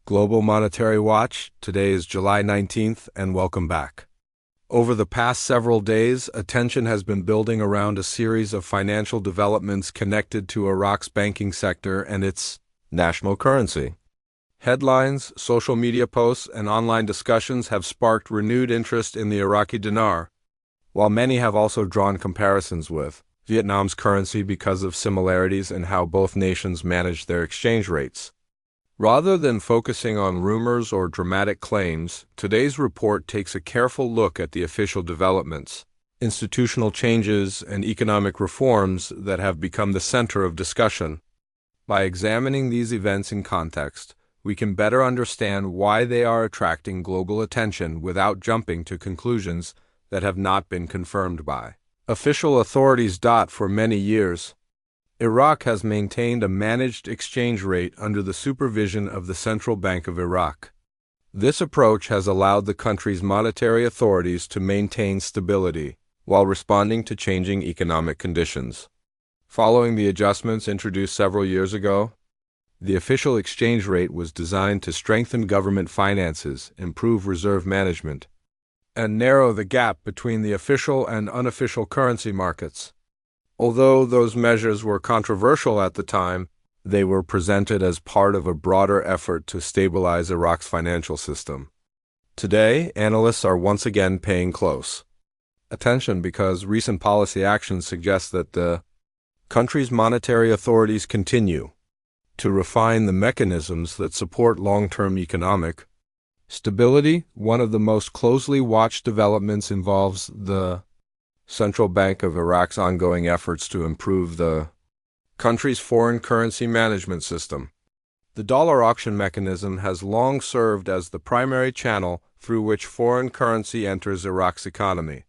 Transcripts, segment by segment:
Global Monetary Watch. Today is July 19th, and welcome back. Over the past several days, attention has been building around a series of financial developments connected to Iraq's banking sector and its national currency. Headlines, social media posts, and online discussions have sparked renewed interest in the Iraqi Dinar, while many have also drawn comparisons with Vietnam's currency because of similarities in how both nations manage their exchange rates. Rather than focusing on rumors or dramatic claims, today's report takes a careful look at the official developments, institutional changes, and economic reforms that have become the center of discussion. By examining these events in context, we can better understand why they are attracting global attention without jumping to conclusions that have not been confirmed by official authorities. For many years, Iraq has maintained a managed exchange rate under the supervision of the Central Bank of Iraq. This approach has allowed the country's monetary authorities to maintain stability while responding to changing economic conditions. Following the adjustments introduced several years ago, the official exchange rate was designed to strengthen government finances, improve reserve management, and narrow the gap between the official and unofficial currency markets. Although those measures were controversial at the time, they were presented as part of a broader effort to stabilize Iraq's financial system. Today, analysts are once again paying close attention because recent policy actions suggest that the country's monetary authorities continue to refine the mechanisms that support long-term economic stability. One of the most closely watched developments involves the Central Bank of Iraq's ongoing efforts to improve the country's foreign currency management system. The dollar auction mechanism has long served as the primary channel through which foreign currency enters Iraq's economy.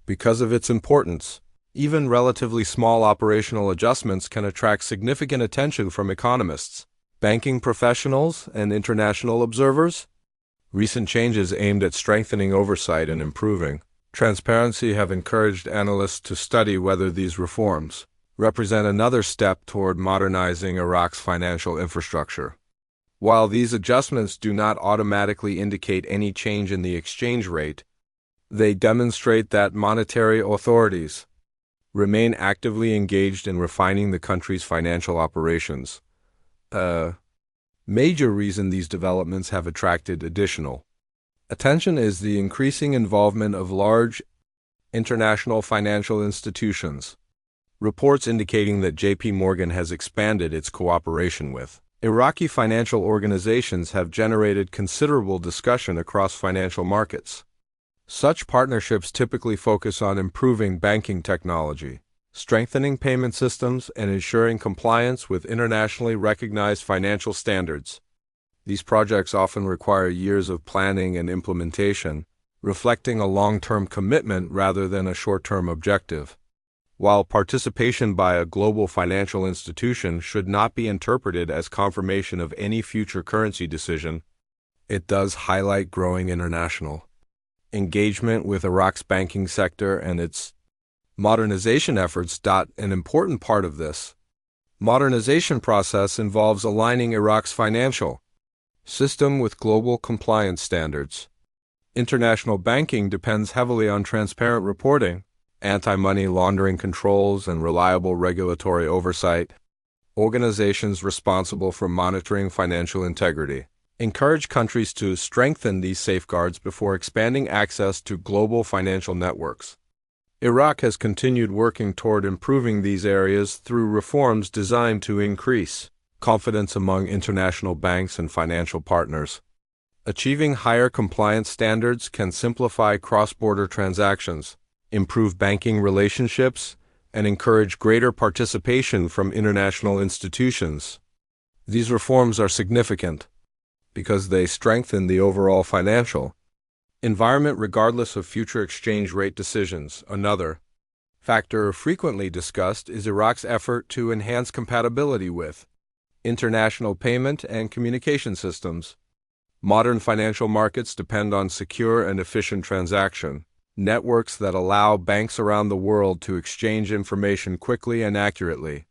Because of its importance, even relatively small operational adjustments can attract significant attention from economists, banking professionals, and international observers. Recent changes aimed at strengthening oversight and improving transparency have encouraged analysts to study whether these reforms represent another step toward modernizing Iraq's financial infrastructure. While these adjustments do not automatically indicate any change in the exchange rate, they demonstrate that monetary authorities remain actively engaged in refining the country's financial operations. A major reason these developments have attracted additional attention is the increasing involvement of large international financial institutions. Reports indicating that J.P. Morgan has expanded its cooperation with Iraqi financial organizations have generated considerable discussion across financial markets. Such partnerships typically focus on improving banking technology, strengthening payment systems, and ensuring compliance with internationally recognized financial standards. These projects often require years of planning and implementation, reflecting a long-term commitment rather than a short-term objective. While participation by a global financial institution should not be interpreted as confirmation of any future currency decision, it does highlight growing international engagement with Iraq's banking sector and its modernization efforts. An important part of this modernization process involves aligning Iraq's financial system with global compliance standards. International banking depends heavily on transparent reporting, anti-money laundering controls, and reliable regulatory oversight. Organizations responsible for monitoring financial integrity encourage countries to strengthen these safeguards before expanding access to global financial networks. Iraq has continued working toward improving these areas through reforms designed to increase confidence among international banks and financial partners. Achieving higher compliance standards can simplify cross-border transactions, improve banking relationships, and encourage greater participation from international institutions. These reforms are significant because they strengthen the overall financial environment regardless of future exchange rate decisions. Another factor frequently discussed is Iraq's effort to enhance compatibility with international payment and communication systems. Modern financial markets depend on secure and efficient transaction networks that allow banks around the world to exchange information quickly and accurately.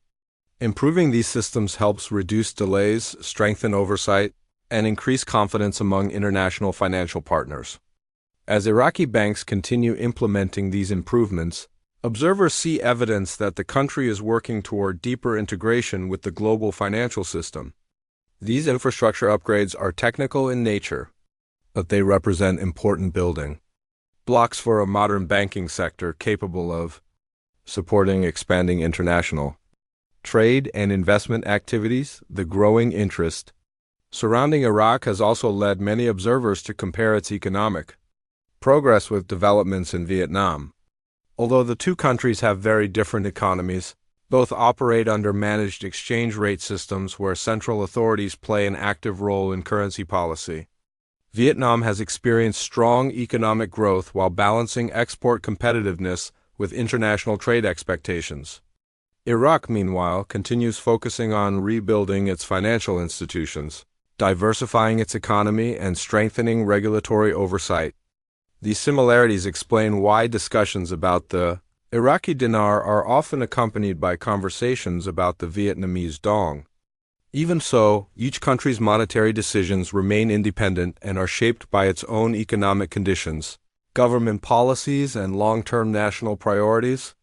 Improving these systems helps reduce delays, strengthen oversight, and increase confidence among international financial partners. As Iraqi banks continue implementing these improvements, observers see evidence that the country is working toward deeper integration with the global financial system. These infrastructure upgrades are technical in nature, but they represent important building blocks for a modern banking sector capable of supporting expanding international trade and investment activities. The growing interest surrounding Iraq has also led many observers to compare its economic progress with developments in Vietnam. Although the two countries have very different economies, both operate under managed exchange rate systems where central authorities play an active role in currency policy. Vietnam has experienced strong economic growth while balancing export competitiveness with international trade expectations. Iraq, meanwhile, continues focusing on rebuilding its financial institutions, diversifying its economy, and strengthening regulatory oversight. These similarities explain why discussions about the Iraqi dinar are often accompanied by conversations about the Vietnamese dong. Even so, each country's monetary decisions remain independent and are shaped by its own economic conditions, government policies, and long-term national priorities.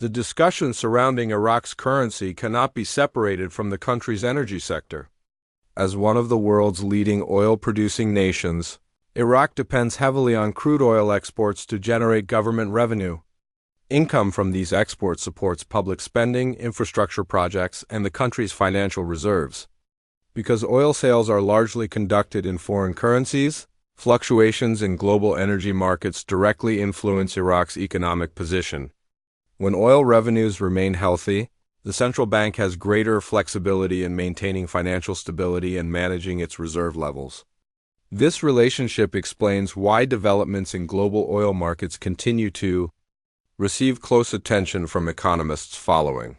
The discussion surrounding Iraq's currency cannot be separated from the country's energy sector. As one of the world's leading oil-producing nations, Iraq depends heavily on crude oil exports to generate government revenue. Income from these exports supports public spending, infrastructure projects, and the country's financial reserves. Because oil sales are largely conducted in foreign currencies, fluctuations in global energy markets directly influence Iraq's economic position. When oil revenues remain healthy, the central bank has greater flexibility in maintaining financial stability and managing its reserve levels. This relationship explains why developments in global oil markets continue to receive close attention from economists following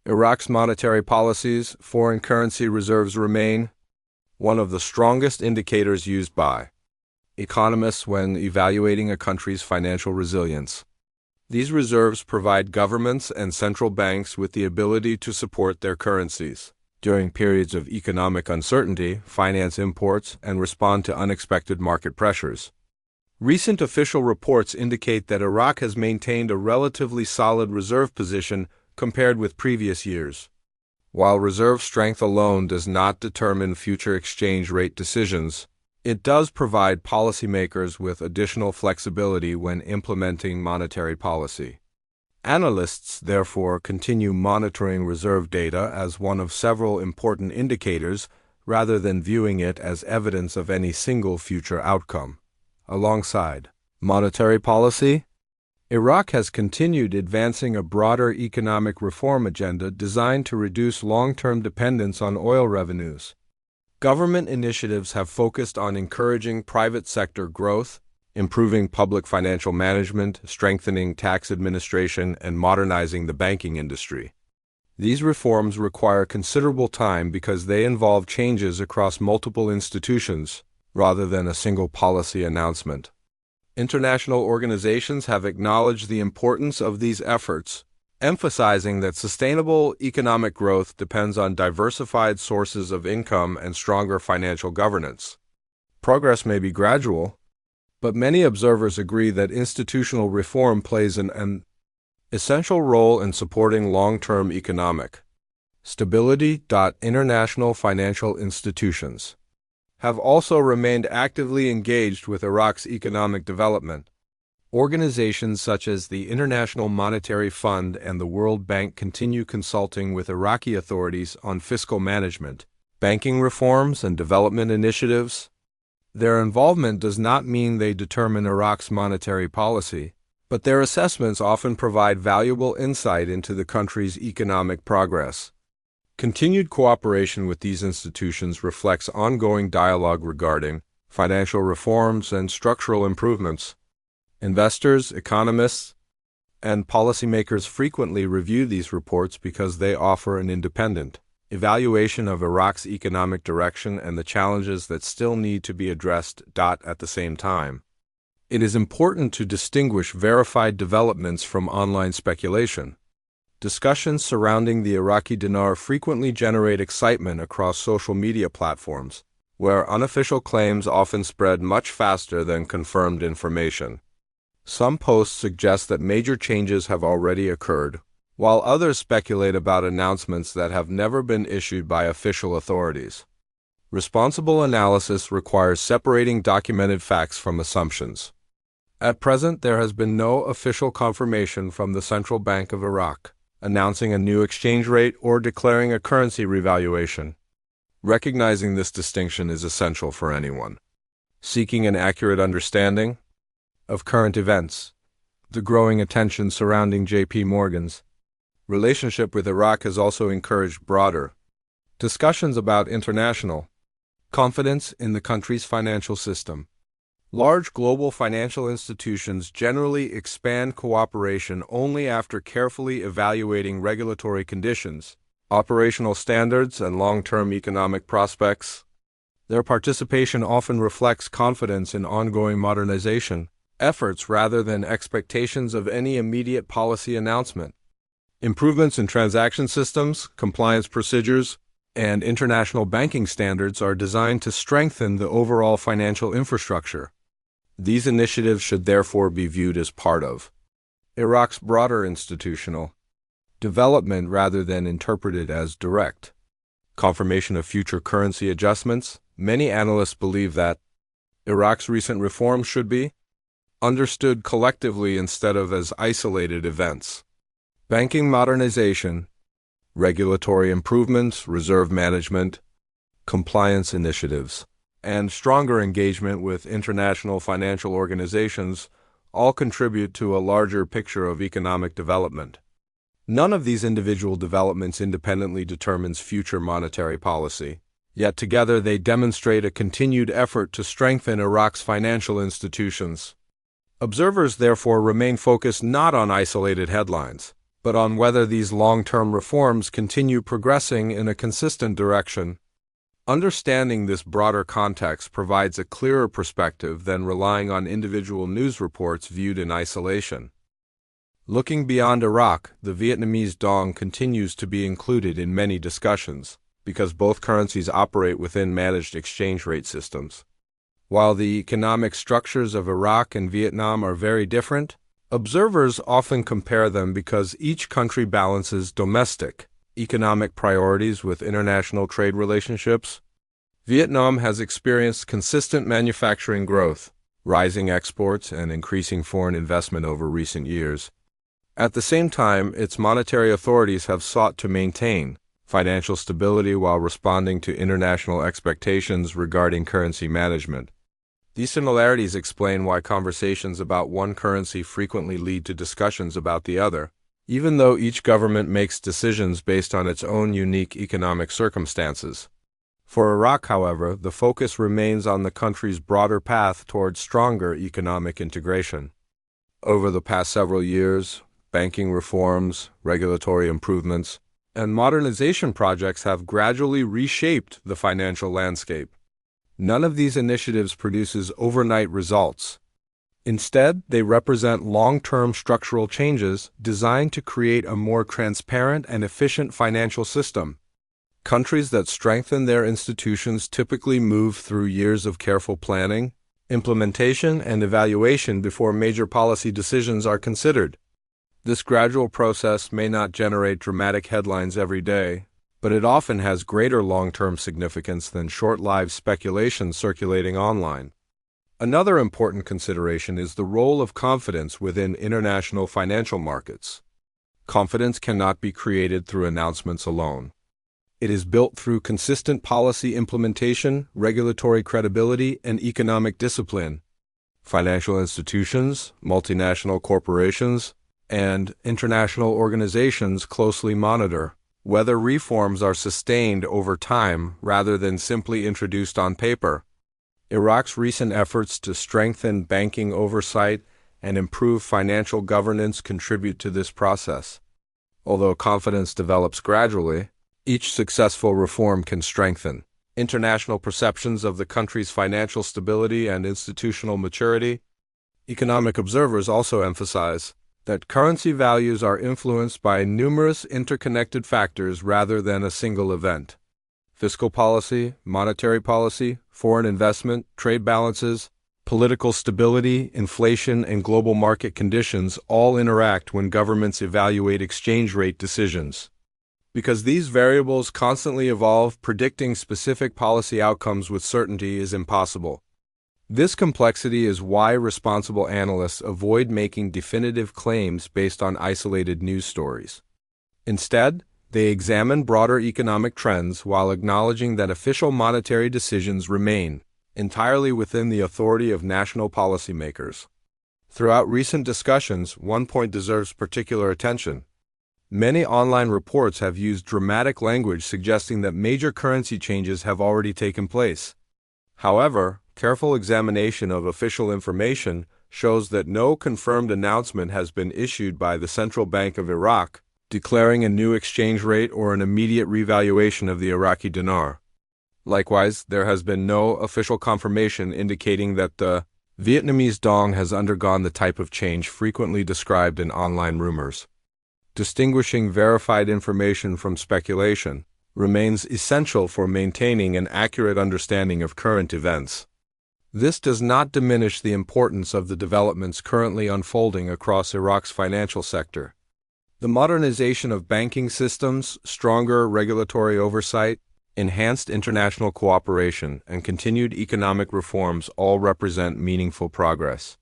Iraq's monetary policies. Foreign currency reserves remain one of the strongest indicators used by economists when evaluating a country's financial resilience. These reserves provide governments and central banks with the ability to support their currencies during periods of economic uncertainty, finance imports, and respond to unexpected market pressures. Recent official reports indicate that Iraq has maintained a relatively solid reserve position compared with previous years. While reserve strength alone does not determine future exchange rate decisions, it does provide policymakers with additional flexibility when implementing monetary policy. Analysts, therefore, continue monitoring reserve data as one of several important indicators rather than viewing it as evidence of any single future outcome. Alongside monetary policy, Iraq has continued advancing a broader economic reform agenda designed to reduce long-term dependence on oil revenues. Government initiatives have focused on encouraging private sector growth, improving public financial management, strengthening tax administration, and modernizing the banking industry. These reforms require considerable time because they involve changes across multiple institutions, rather than a single policy announcement. International organizations have acknowledged the importance of these efforts, emphasizing that sustainable economic growth depends on diversified sources of income and stronger financial governance. Progress may be gradual, but many observers agree that institutional reform plays an essential role in supporting long-term economic stability. International financial institutions have also remained actively engaged with Iraq's economic development. Organizations such as the International Monetary Fund and the World Bank continue consulting with Iraqi authorities on fiscal management, banking reforms, and development initiatives. Their involvement does not mean they determine Iraq's monetary policy, but their assessments often provide valuable insight into the country's economic progress. Continued cooperation with these institutions reflects ongoing dialogue regarding financial reforms and structural improvements. Investors, economists, and policymakers frequently review these reports because they offer an independent evaluation of Iraq's economic direction and the challenges that still need to be addressed. At the same time, it is important to distinguish verified developments from online speculation. Discussions surrounding the Iraqi dinar frequently generate excitement across social media platforms, where unofficial claims often spread much faster than confirmed information. Some posts suggest that major changes have already occurred, while others speculate about announcements that have never been issued by official authorities. Responsible analysis requires separating documented facts from assumptions. At present, there has been no official confirmation from the Central Bank of Iraq, announcing a new exchange rate or declaring a currency revaluation. Recognizing this distinction is essential for anyone seeking an accurate understanding of current events. The growing attention surrounding J.P. Morgan's relationship with Iraq has also encouraged broader discussions about international confidence in the country's financial system. Large global financial institutions generally expand cooperation only after carefully evaluating regulatory conditions, operational standards, and long-term economic prospects. Their participation often reflects confidence in ongoing modernization efforts rather than expectations of any immediate policy announcement. Improvements in transaction systems, compliance procedures, and international banking standards are designed to strengthen the overall financial infrastructure. These initiatives should therefore be viewed as part of Iraq's broader institutional development rather than interpreted as direct confirmation of future currency adjustments. Many analysts believe that Iraq's recent reforms should be understood collectively instead of as isolated events. Banking modernization, regulatory improvements, reserve management, compliance initiatives, and stronger engagement with international financial organizations all contribute to a larger picture of economic development. None of these individual developments independently determines future monetary policy, yet together they demonstrate a continued effort to strengthen Iraq's financial institutions. Observers therefore remain focused not on isolated headlines, but on whether these long-term reforms continue progressing in a consistent direction. Understanding this broader context provides a clearer perspective than relying on individual news reports viewed in isolation. Looking beyond Iraq, the Vietnamese dong continues to be included in many discussions, because both currencies operate within managed exchange rate systems. While the economic structures of Iraq and Vietnam are very different, observers often compare them because each country balances domestic economic priorities with international trade relationships. Vietnam has experienced consistent manufacturing growth, rising exports, and increasing foreign investment over recent years. At the same time, its monetary authorities have sought to maintain financial stability while responding to international expectations regarding currency management. These similarities explain why conversations about one currency frequently lead to discussions about the other, even though each government makes decisions based on its own unique economic circumstances. For Iraq, however, the focus remains on the country's broader path towards stronger economic integration. Over the past several years, banking reforms, regulatory improvements, and modernization projects have gradually reshaped the financial landscape. None of these initiatives produces overnight results. Instead, they represent long-term structural changes designed to create a more transparent and efficient financial system. Countries that strengthen their institutions typically move through years of careful planning, implementation, and evaluation before major policy decisions are considered. This gradual process may not generate dramatic headlines every day, but it often has greater long-term significance than short-lived speculation circulating online. Another important consideration is the role of confidence within international financial markets. Confidence cannot be created through announcements alone. It is built through consistent policy implementation, regulatory credibility, and economic discipline. Financial institutions, multinational corporations, and international organizations closely monitor whether reforms are sustained over time rather than simply introduced on paper. Iraq's recent efforts to strengthen banking oversight and improve financial governance contribute to this process. Although confidence develops gradually, each successful reform can strengthen international perceptions of the country's financial stability and institutional maturity. Economic observers also emphasize that currency values are influenced by numerous interconnected factors rather than a single event. fiscal policy, monetary policy, foreign investment, trade balances, political stability, inflation, and global market conditions all interact when governments evaluate exchange rate decisions. Because these variables constantly evolve, predicting specific policy outcomes with certainty is impossible. This complexity is why responsible analysts avoid making definitive claims based on isolated news stories. Instead, they examine broader economic trends while acknowledging that official monetary decisions remain entirely within the authority of national policymakers. Throughout recent discussions, one point deserves particular attention. Many online reports have used dramatic language suggesting that major currency changes have already taken place. However, careful examination of official information shows that no confirmed announcement has been issued by the Central Bank of Iraq declaring a new exchange rate or an immediate revaluation of the Iraqi dinar. Likewise, there has been no official confirmation indicating that the Vietnamese dong has undergone the type of change frequently described in online rumors. Distinguishing verified information from speculation remains essential for maintaining an accurate understanding of current events. This does not diminish the importance of the developments currently unfolding across Iraq's financial sector. The modernization of banking systems, stronger regulatory oversight, enhanced international cooperation, and continued economic reforms all represent meaningful progress.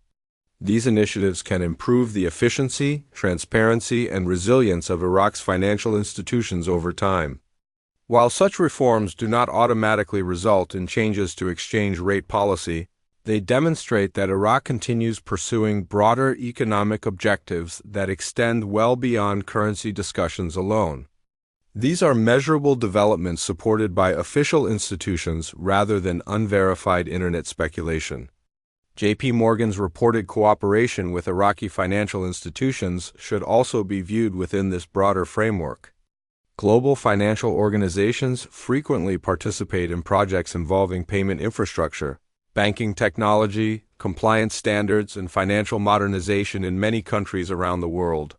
These initiatives can improve the efficiency, transparency, and resilience of Iraq's financial institutions over time. While such reforms do not automatically result in changes to exchange rate policy, they demonstrate that Iraq continues pursuing broader economic objectives that extend well beyond currency discussions alone. These are measurable developments supported by official institutions rather than unverified internet speculation. J.P. Morgan's reported cooperation with Iraqi financial institutions should also be viewed within this broader framework. Global financial organizations frequently participate in projects involving payment infrastructure, banking technology, compliance standards, and financial modernization in many countries around the world.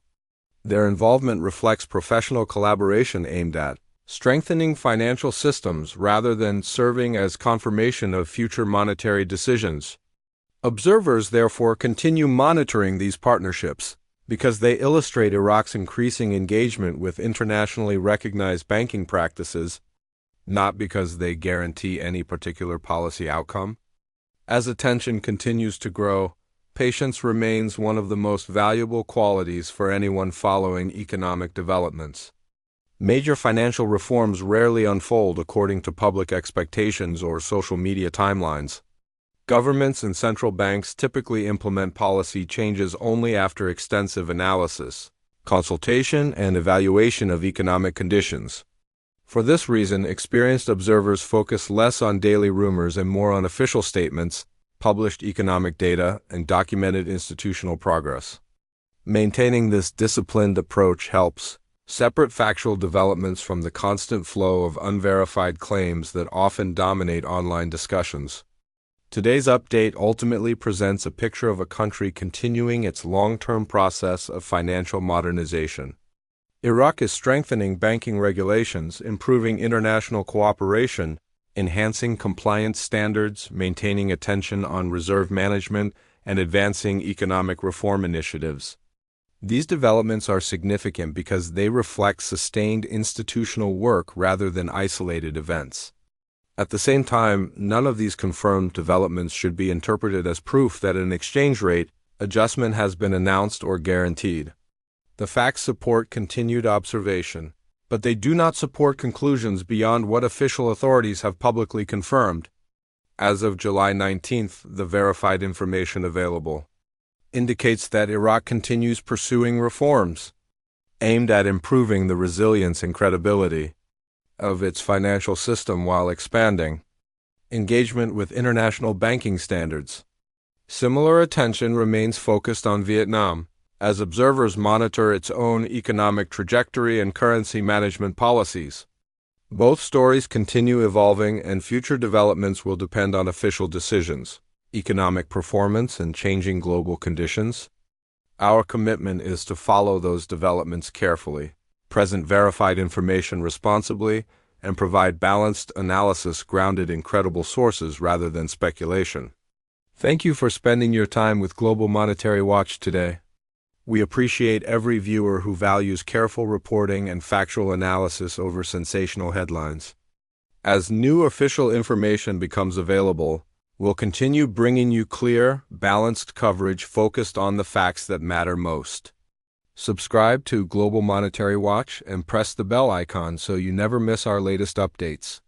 Their involvement reflects professional collaboration aimed at strengthening financial systems rather than serving as confirmation of future monetary decisions. Observers therefore continue monitoring these partnerships because they illustrate Iraq's increasing engagement with internationally recognized banking practices, not because they guarantee any particular policy outcome. As attention continues to grow, patience remains one of the most valuable qualities for anyone following economic developments. Major financial reforms rarely unfold according to public expectations or social media timelines. Governments and central banks typically implement policy changes only after extensive analysis, consultation, and evaluation of economic conditions. For this reason, experienced observers focus less on daily rumors and more on official statements, published economic data, and documented institutional progress. Maintaining this disciplined approach helps separate factual developments from the constant flow of unverified claims that often dominate online discussions. Today's update ultimately presents a picture of a country continuing its long-term process of financial modernization. Iraq is strengthening banking regulations, improving international cooperation, enhancing compliance standards, maintaining attention on reserve management, and advancing economic reform initiatives. These developments are significant because they reflect sustained institutional work rather than isolated events. At the same time, none of these confirmed developments should be interpreted as proof that an exchange rate adjustment has been announced or guaranteed. The facts support continued observation, but they do not support conclusions beyond what official authorities have publicly confirmed. As of July 19th, the verified information available indicates that Iraq continues pursuing reforms aimed at improving the resilience and credibility of its financial system while expanding engagement with international banking standards. Similar attention remains focused on Vietnam, as observers monitor its own economic trajectory and currency management policies. Both stories continue evolving, and future developments will depend on official decisions, economic performance, and changing global conditions. Our commitment is to follow those developments carefully, present verified information responsibly, and provide balanced analysis grounded in credible sources rather than speculation. Thank you for spending your time with Global Monetary Watch today. We appreciate every viewer who values careful reporting and factual analysis over sensational headlines. As new official information becomes available, we'll continue bringing you clear, balanced coverage focused on the facts that matter most. Subscribe to Global Monetary Watch and press the bell icon so you never miss our latest updates.